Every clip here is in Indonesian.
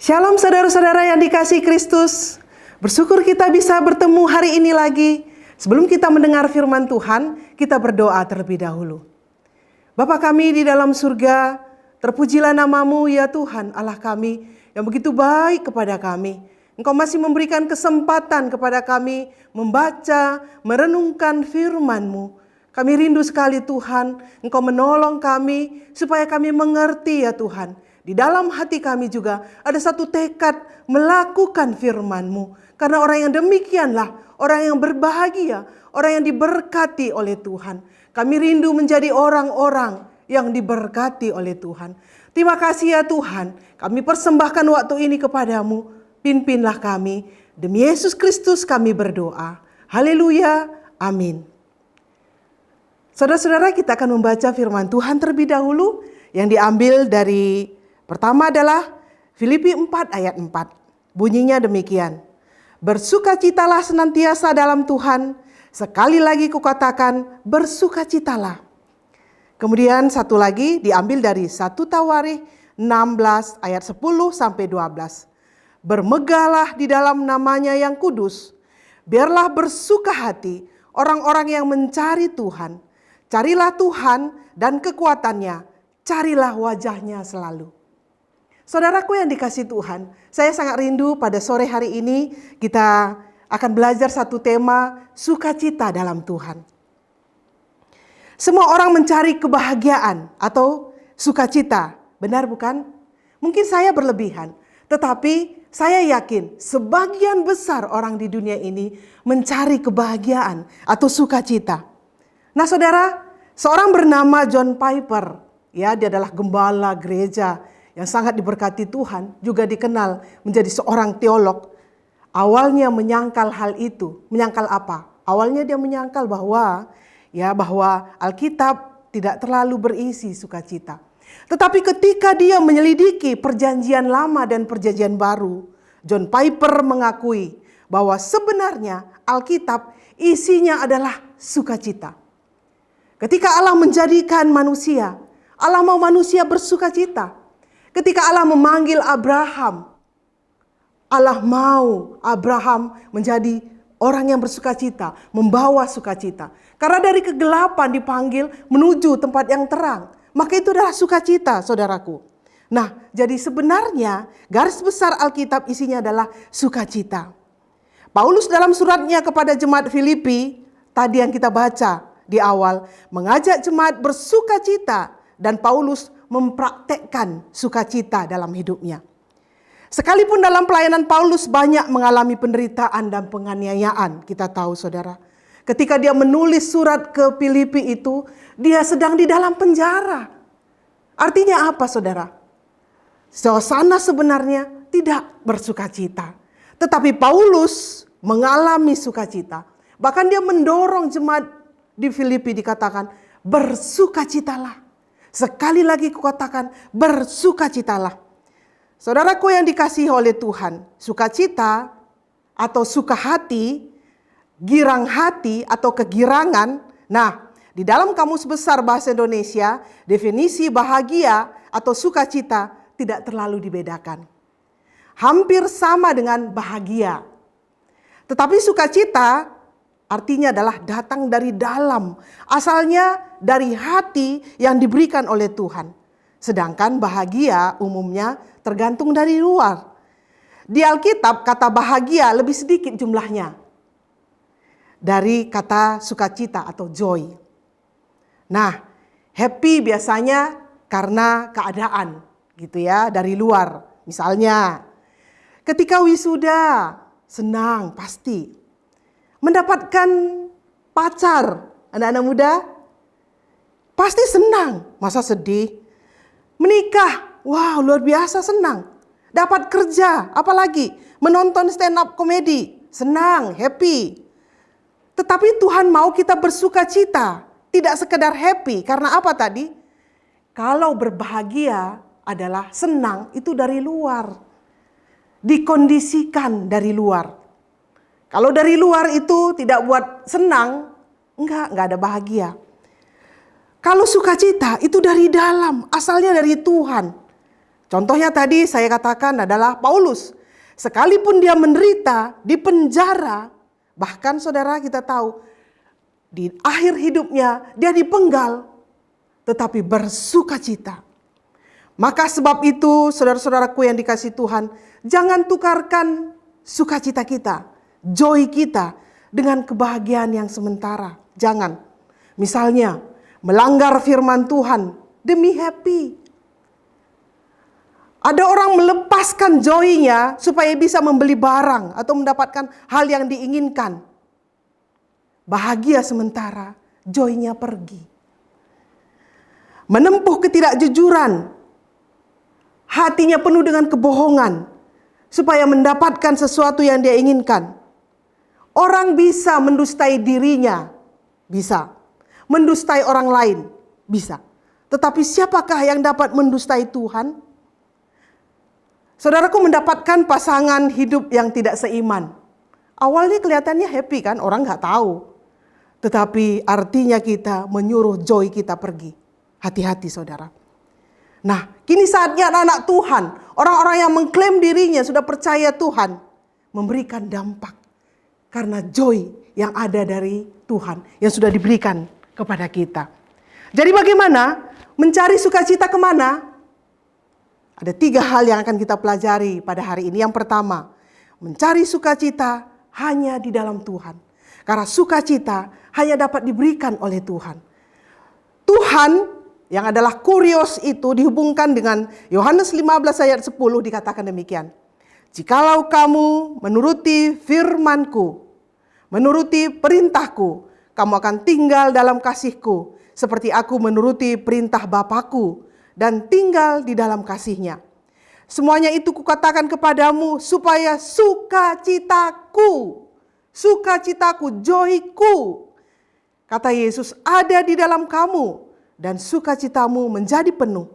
Shalom saudara-saudara yang dikasihi Kristus. Bersyukur kita bisa bertemu hari ini lagi. Sebelum kita mendengar firman Tuhan, kita berdoa terlebih dahulu. Bapa kami di dalam surga, terpujilah nama-Mu ya Tuhan Allah kami yang begitu baik kepada kami. Engkau masih memberikan kesempatan kepada kami membaca, merenungkan firman-Mu. Kami rindu sekali Tuhan, Engkau menolong kami supaya kami mengerti ya Tuhan. Di dalam hati kami juga ada satu tekad melakukan firman-Mu. Karena orang yang demikianlah orang yang berbahagia, orang yang diberkati oleh Tuhan. Kami rindu menjadi orang-orang yang diberkati oleh Tuhan. Terima kasih ya Tuhan, kami persembahkan waktu ini kepadamu. Pimpinlah kami. Demi Yesus Kristus kami berdoa. Haleluya. Amin. Saudara-saudara, kita akan membaca firman Tuhan terlebih dahulu yang diambil dari pertama adalah Filipi 4 ayat 4. Bunyinya demikian. Bersukacitalah senantiasa dalam Tuhan. Sekali lagi kukatakan bersukacitalah. Kemudian satu lagi diambil dari 1 Tawarikh 16 ayat 10 sampai 12. Bermegahlah di dalam namanya yang kudus. Biarlah bersuka hati orang-orang yang mencari Tuhan. Carilah Tuhan dan kekuatannya. Carilah wajahnya selalu. Saudaraku yang dikasihi Tuhan, saya sangat rindu pada sore hari ini kita akan belajar satu tema sukacita dalam Tuhan. Semua orang mencari kebahagiaan atau sukacita, benar bukan? Mungkin saya berlebihan, tetapi saya yakin sebagian besar orang di dunia ini mencari kebahagiaan atau sukacita. Nah saudara, seorang bernama John Piper, ya dia adalah gembala gereja yang sangat diberkati Tuhan, juga dikenal menjadi seorang teolog. Awalnya menyangkal hal itu. Menyangkal apa? Awalnya dia menyangkal bahwa Alkitab tidak terlalu berisi sukacita. Tetapi ketika dia menyelidiki perjanjian lama dan perjanjian baru, John Piper mengakui bahwa sebenarnya Alkitab isinya adalah sukacita. Ketika Allah menjadikan manusia, Allah mau manusia bersukacita. Ketika Allah memanggil Abraham, Allah mau Abraham menjadi orang yang bersukacita, membawa sukacita. Karena dari kegelapan dipanggil menuju tempat yang terang. Maka itu adalah sukacita, saudaraku. Nah, jadi sebenarnya garis besar Alkitab isinya adalah sukacita. Paulus dalam suratnya kepada jemaat Filipi, tadi yang kita baca di awal, mengajak jemaat bersukacita dan Paulus mempraktekkan sukacita dalam hidupnya. Sekalipun dalam pelayanan Paulus banyak mengalami penderitaan dan penganiayaan, kita tahu saudara. Ketika dia menulis surat ke Filipi itu, dia sedang di dalam penjara. Artinya apa saudara? Suasana sebenarnya tidak bersukacita. Tetapi Paulus mengalami sukacita. Bahkan dia mendorong jemaat di Filipi dikatakan bersukacitalah. Sekali lagi kukatakan bersukacitalah. Saudaraku yang dikasihi oleh Tuhan, sukacita atau suka hati, girang hati atau kegirangan. Nah, di dalam Kamus Besar Bahasa Indonesia, definisi bahagia atau sukacita tidak terlalu dibedakan. Hampir sama dengan bahagia. Tetapi sukacita artinya adalah datang dari dalam, asalnya dari hati yang diberikan oleh Tuhan. Sedangkan bahagia umumnya tergantung dari luar. Di Alkitab kata bahagia lebih sedikit jumlahnya dari kata sukacita atau joy. Nah, happy biasanya karena keadaan gitu ya, dari luar. Misalnya ketika wisuda senang pasti. Mendapatkan pacar, anak-anak muda, pasti senang. Masa sedih? Menikah, wow luar biasa senang. Dapat kerja, apalagi menonton stand up komedi, senang, happy. Tetapi Tuhan mau kita bersukacita, tidak sekedar happy. Karena apa tadi? Kalau berbahagia adalah senang, itu dari luar. Dikondisikan dari luar. Kalau dari luar itu tidak buat senang, enggak ada bahagia. Kalau sukacita itu dari dalam, asalnya dari Tuhan. Contohnya tadi saya katakan adalah Paulus. Sekalipun dia menderita di penjara, bahkan saudara kita tahu di akhir hidupnya dia dipenggal, tetapi bersukacita. Maka sebab itu saudara-saudaraku yang dikasihi Tuhan, jangan tukarkan sukacita kita, joy kita dengan kebahagiaan yang sementara. Jangan. Misalnya melanggar firman Tuhan demi happy. Ada orang melepaskan joy-nya supaya bisa membeli barang atau mendapatkan hal yang diinginkan. Bahagia sementara, joy-nya pergi. Menempuh ketidakjujuran, hatinya penuh dengan kebohongan supaya mendapatkan sesuatu yang dia inginkan. Orang bisa mendustai dirinya, bisa. Mendustai orang lain, bisa. Tetapi siapakah yang dapat mendustai Tuhan? Saudaraku mendapatkan pasangan hidup yang tidak seiman. Awalnya kelihatannya happy kan, orang nggak tahu. Tetapi artinya kita menyuruh joy kita pergi. Hati-hati saudara. Nah, kini saatnya anak-anak Tuhan, orang-orang yang mengklaim dirinya sudah percaya Tuhan, memberikan dampak. Karena joy yang ada dari Tuhan, yang sudah diberikan kepada kita. Jadi bagaimana? Mencari sukacita kemana? Ada 3 hal yang akan kita pelajari pada hari ini. Yang pertama, mencari sukacita hanya di dalam Tuhan. Karena sukacita hanya dapat diberikan oleh Tuhan. Tuhan yang adalah kurios itu dihubungkan dengan Yohanes 15 ayat 10 dikatakan demikian. Jikalau kamu menuruti firman-Ku, menuruti perintah-Ku, kamu akan tinggal dalam kasih-Ku, seperti Aku menuruti perintah Bapa-Ku dan tinggal di dalam kasih-Nya. Semuanya itu kukatakan kepadamu supaya sukacitaku, joy-Ku, kata Yesus, ada di dalam kamu dan sukacitamu menjadi penuh.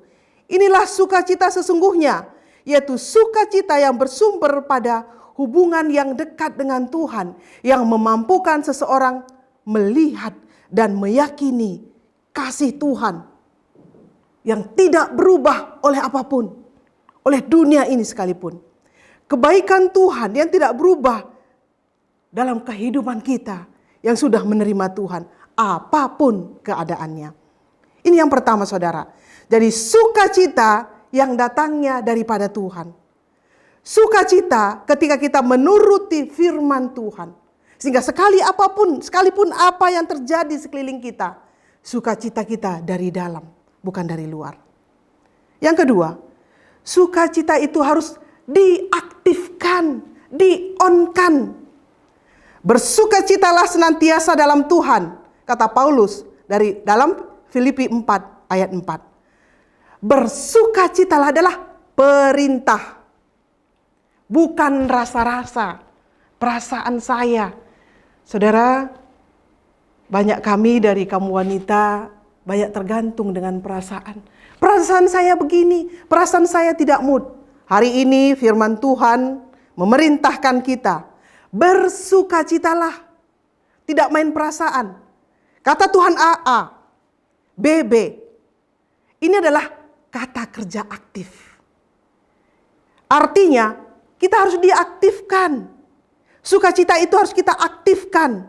Inilah sukacita sesungguhnya, yaitu sukacita yang bersumber pada hubungan yang dekat dengan Tuhan, yang memampukan seseorang melihat dan meyakini kasih Tuhan yang tidak berubah oleh apapun, oleh dunia ini sekalipun. Kebaikan Tuhan yang tidak berubah dalam kehidupan kita yang sudah menerima Tuhan, apapun keadaannya. Ini yang pertama saudara. Jadi sukacita yang datangnya daripada Tuhan. Sukacita ketika kita menuruti firman Tuhan. Sehingga sekalipun apa yang terjadi sekeliling kita, sukacita kita dari dalam, bukan dari luar. Yang kedua, sukacita itu harus diaktifkan, di-on-kan. Bersukacitalah senantiasa dalam Tuhan, kata Paulus dari dalam Filipi 4 ayat 4. Bersukacitalah adalah perintah, bukan rasa-rasa, perasaan saya. Saudara, banyak kami dari kaum wanita banyak tergantung dengan perasaan. Perasaan saya begini, perasaan saya tidak mood. Hari ini firman Tuhan memerintahkan kita, bersukacitalah, tidak main perasaan. Kata Tuhan AA, BB, ini adalah kata kerja aktif. Artinya kita harus diaktifkan. Sukacita itu harus kita aktifkan.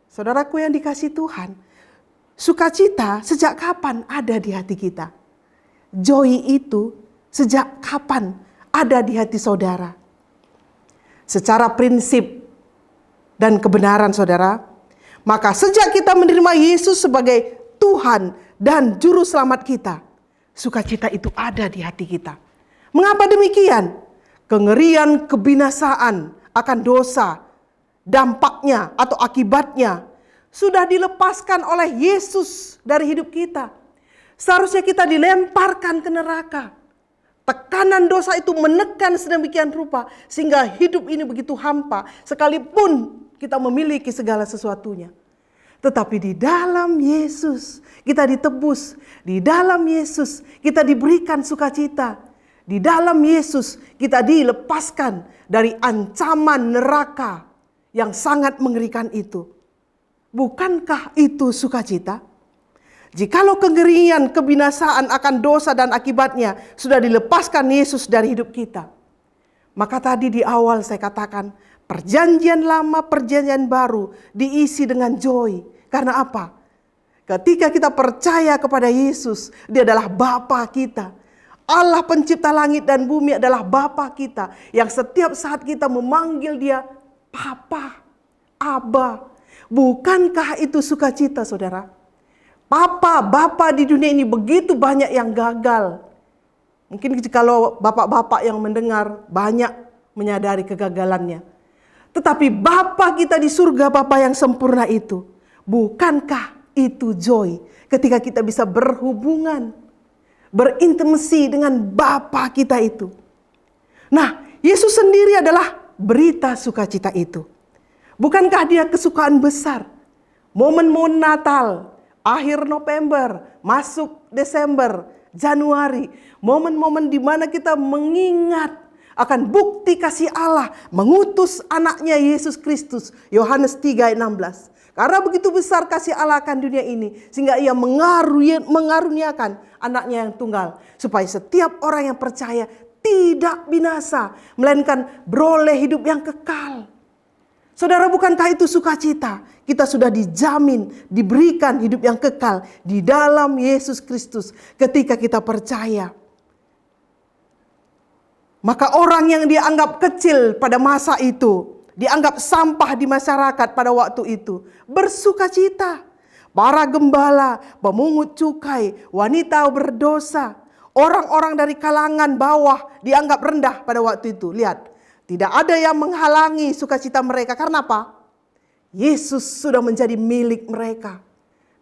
Saudaraku yang dikasihi Tuhan, sukacita sejak kapan ada di hati kita? Joy itu sejak kapan ada di hati saudara? Secara prinsip dan kebenaran saudara, maka sejak kita menerima Yesus sebagai Tuhan dan Juru Selamat kita, sukacita itu ada di hati kita. Mengapa demikian? Kengerian kebinasaan akan dosa, dampaknya atau akibatnya sudah dilepaskan oleh Yesus dari hidup kita. Seharusnya kita dilemparkan ke neraka. Tekanan dosa itu menekan sedemikian rupa sehingga hidup ini begitu hampa sekalipun kita memiliki segala sesuatunya. Tetapi di dalam Yesus kita ditebus, di dalam Yesus kita diberikan sukacita. Di dalam Yesus kita dilepaskan dari ancaman neraka yang sangat mengerikan itu. Bukankah itu sukacita? Jikalau kengerian, kebinasaan akan dosa dan akibatnya sudah dilepaskan Yesus dari hidup kita. Maka tadi di awal saya katakan, perjanjian lama, perjanjian baru diisi dengan joy. Karena apa? Ketika kita percaya kepada Yesus, Dia adalah Bapa kita. Allah pencipta langit dan bumi adalah Bapa kita. Yang setiap saat kita memanggil Dia Papa, Aba. Bukankah itu sukacita, saudara? Bapa di dunia ini begitu banyak yang gagal. Mungkin kalau bapak-bapak yang mendengar banyak menyadari kegagalannya. Tetapi Bapa kita di surga, Bapa yang sempurna itu. Bukankah itu joy ketika kita bisa berhubungan, berintimasi dengan Bapa kita itu. Nah, Yesus sendiri adalah berita sukacita itu. Bukankah Dia kesukaan besar? Momen-momen Natal, akhir November, masuk Desember, Januari. Momen-momen di mana kita mengingat akan bukti kasih Allah mengutus anaknya Yesus Kristus. Yohanes 3 ayat 16. Karena begitu besar kasih Allah akan dunia ini, sehingga Ia mengaruniakan anaknya yang tunggal. Supaya setiap orang yang percaya tidak binasa, melainkan beroleh hidup yang kekal. Saudara, bukankah itu sukacita? Kita sudah dijamin, diberikan hidup yang kekal di dalam Yesus Kristus ketika kita percaya. Maka orang yang dianggap kecil pada masa itu, dianggap sampah di masyarakat pada waktu itu, bersukacita. Para gembala, pemungut cukai, wanita berdosa, orang-orang dari kalangan bawah dianggap rendah pada waktu itu. Lihat. Tidak ada yang menghalangi sukacita mereka. Karena apa? Yesus sudah menjadi milik mereka.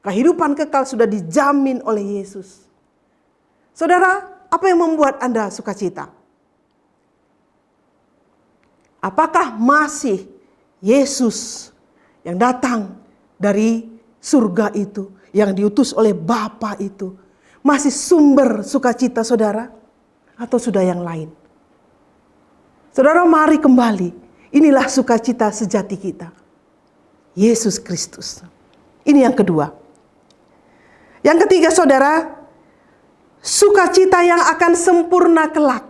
Kehidupan kekal sudah dijamin oleh Yesus. Saudara, apa yang membuat Anda sukacita? Apakah masih Yesus yang datang dari surga itu, yang diutus oleh Bapa itu, masih sumber sukacita saudara? Atau sudah yang lain? Saudara, mari kembali. Inilah sukacita sejati kita. Yesus Kristus. Ini yang kedua. Yang ketiga, saudara, sukacita yang akan sempurna kelak.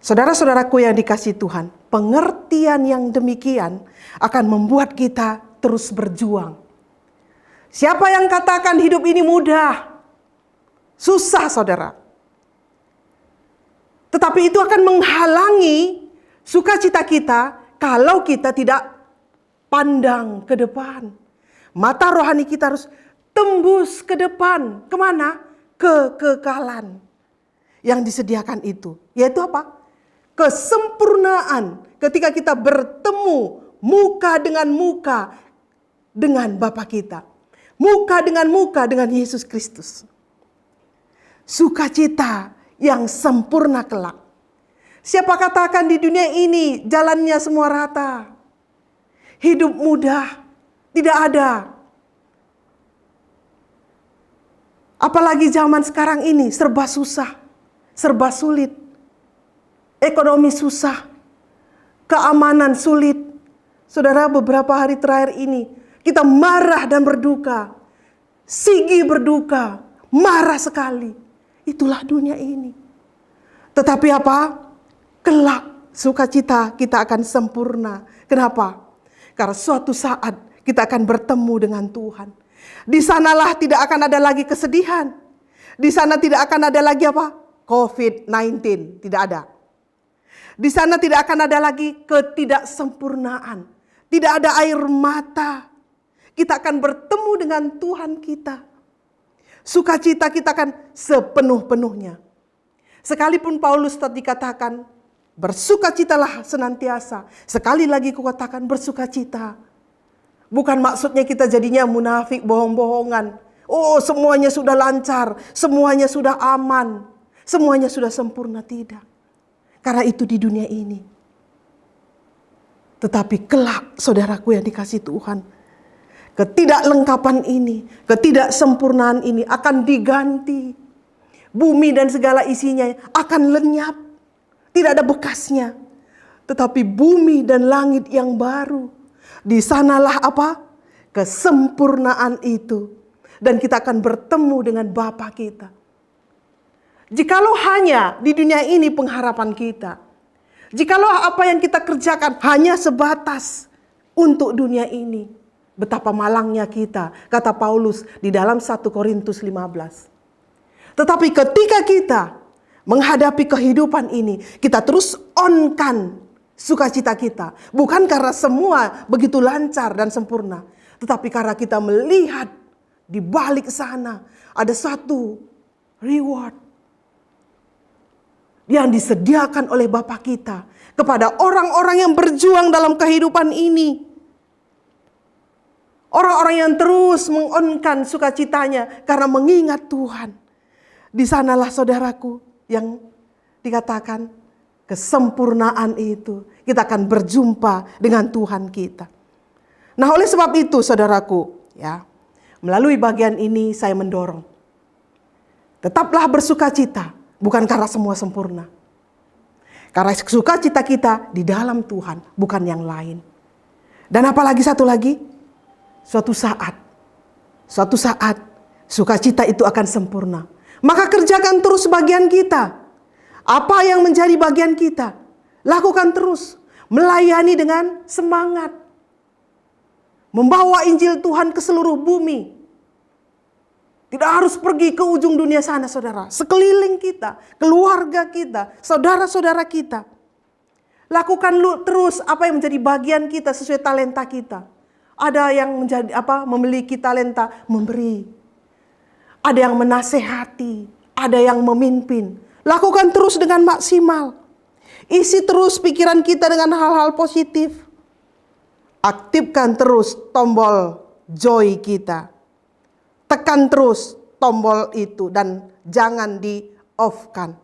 Saudara-saudaraku yang dikasihi Tuhan, pengertian yang demikian akan membuat kita terus berjuang. Siapa yang katakan hidup ini mudah? Susah, saudara. Tetapi itu akan menghalangi sukacita kita kalau kita tidak pandang ke depan. Mata rohani kita harus tembus ke depan. Kemana? Kekekalan yang disediakan itu. Yaitu apa? Kesempurnaan ketika kita bertemu muka dengan Bapa kita. Muka dengan Yesus Kristus. Sukacita yang sempurna kelak. Siapa katakan di dunia ini jalannya semua rata? Hidup mudah, tidak ada. Apalagi zaman sekarang ini serba susah, serba sulit. Ekonomi susah, keamanan sulit. Saudara, beberapa hari terakhir ini kita marah dan berduka. Sigi berduka, marah sekali. Itulah dunia ini. Tetapi apa? Kelak sukacita kita akan sempurna. Kenapa? Karena suatu saat kita akan bertemu dengan Tuhan. Di sanalah tidak akan ada lagi kesedihan. Di sana tidak akan ada lagi apa? COVID-19. Tidak ada. Di sana tidak akan ada lagi ketidaksempurnaan. Tidak ada air mata. Kita akan bertemu dengan Tuhan kita. Sukacita kita akan sepenuh-penuhnya. Sekalipun Paulus tadi katakan, bersukacitalah senantiasa. Sekali lagi kukatakan bersukacita. Bukan maksudnya kita jadinya munafik, bohong-bohongan. Oh, semuanya sudah lancar, semuanya sudah aman, semuanya sudah sempurna. Tidak. Karena itu di dunia ini. Tetapi kelak, saudaraku yang dikasihi Tuhan, ketidaklengkapan ini, ketidaksempurnaan ini akan diganti. Bumi dan segala isinya akan lenyap. Tidak ada bekasnya. Tetapi bumi dan langit yang baru. Di sanalah apa? kesempurnaan itu. Dan kita akan bertemu dengan Bapa kita. Jikalau hanya di dunia ini pengharapan kita, jikalau apa yang kita kerjakan hanya sebatas untuk dunia ini, betapa malangnya kita, kata Paulus di dalam 1 Korintus 15. Tetapi ketika kita menghadapi kehidupan ini, kita terus on-kan sukacita kita. Bukan karena semua begitu lancar dan sempurna, tetapi karena kita melihat di balik sana ada satu reward yang disediakan oleh Bapa kita kepada orang-orang yang berjuang dalam kehidupan ini. Orang-orang yang terus mengonkan sukacitanya karena mengingat Tuhan. Di sanalah saudaraku yang dikatakan kesempurnaan itu. Kita akan berjumpa dengan Tuhan kita. Nah, oleh sebab itu saudaraku, ya, melalui bagian ini saya mendorong. Tetaplah bersukacita, bukan karena semua sempurna. Karena sukacita kita di dalam Tuhan, bukan yang lain. Dan apalagi satu lagi, suatu saat sukacita itu akan sempurna. Maka kerjakan terus bagian kita. Apa yang menjadi bagian kita, lakukan terus. Melayani dengan semangat. Membawa Injil Tuhan ke seluruh bumi. Tidak harus pergi ke ujung dunia sana, saudara. Sekeliling kita, keluarga kita, saudara-saudara kita. Lakukan terus apa yang menjadi bagian kita sesuai talenta kita. Ada yang memiliki talenta memberi. Ada yang menasehati, ada yang memimpin. Lakukan terus dengan maksimal. Isi terus pikiran kita dengan hal-hal positif. Aktifkan terus tombol joy kita. Tekan terus tombol itu dan jangan di-off-kan.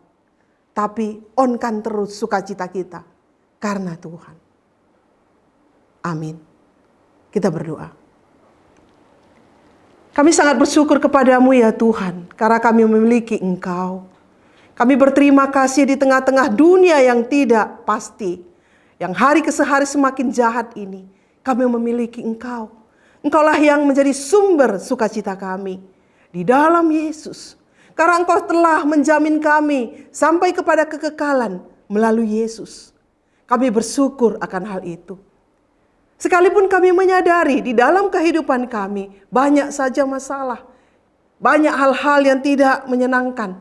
Tapi on-kan terus sukacita kita karena Tuhan. Amin. Kita berdoa. Kami sangat bersyukur kepadamu ya Tuhan, karena kami memiliki Engkau. Kami berterima kasih di tengah-tengah dunia yang tidak pasti, yang hari ke hari semakin jahat ini. Kami memiliki Engkau. Engkaulah yang menjadi sumber sukacita kami di dalam Yesus. Karena Engkau telah menjamin kami sampai kepada kekekalan melalui Yesus. Kami bersyukur akan hal itu. Sekalipun kami menyadari di dalam kehidupan kami banyak saja masalah. Banyak hal-hal yang tidak menyenangkan.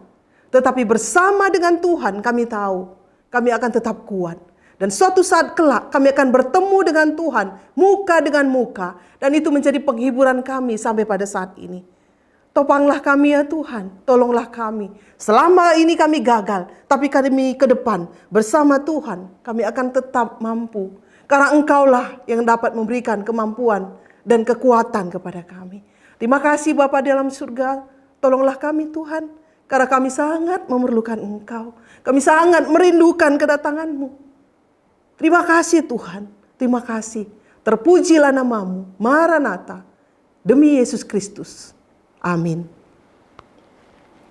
Tetapi bersama dengan Tuhan kami tahu kami akan tetap kuat. Dan suatu saat kelak kami akan bertemu dengan Tuhan muka dengan muka. Dan itu menjadi penghiburan kami sampai pada saat ini. Topanglah kami ya Tuhan, tolonglah kami. Selama ini kami gagal, tapi kami ke depan bersama Tuhan kami akan tetap mampu. Karena Engkaulah yang dapat memberikan kemampuan dan kekuatan kepada kami. Terima kasih Bapa dalam surga. Tolonglah kami Tuhan. Karena kami sangat memerlukan Engkau. Kami sangat merindukan kedatangan-Mu. Terima kasih Tuhan. Terima kasih. Terpujilah nama-Mu. Maranatha. Demi Yesus Kristus. Amin.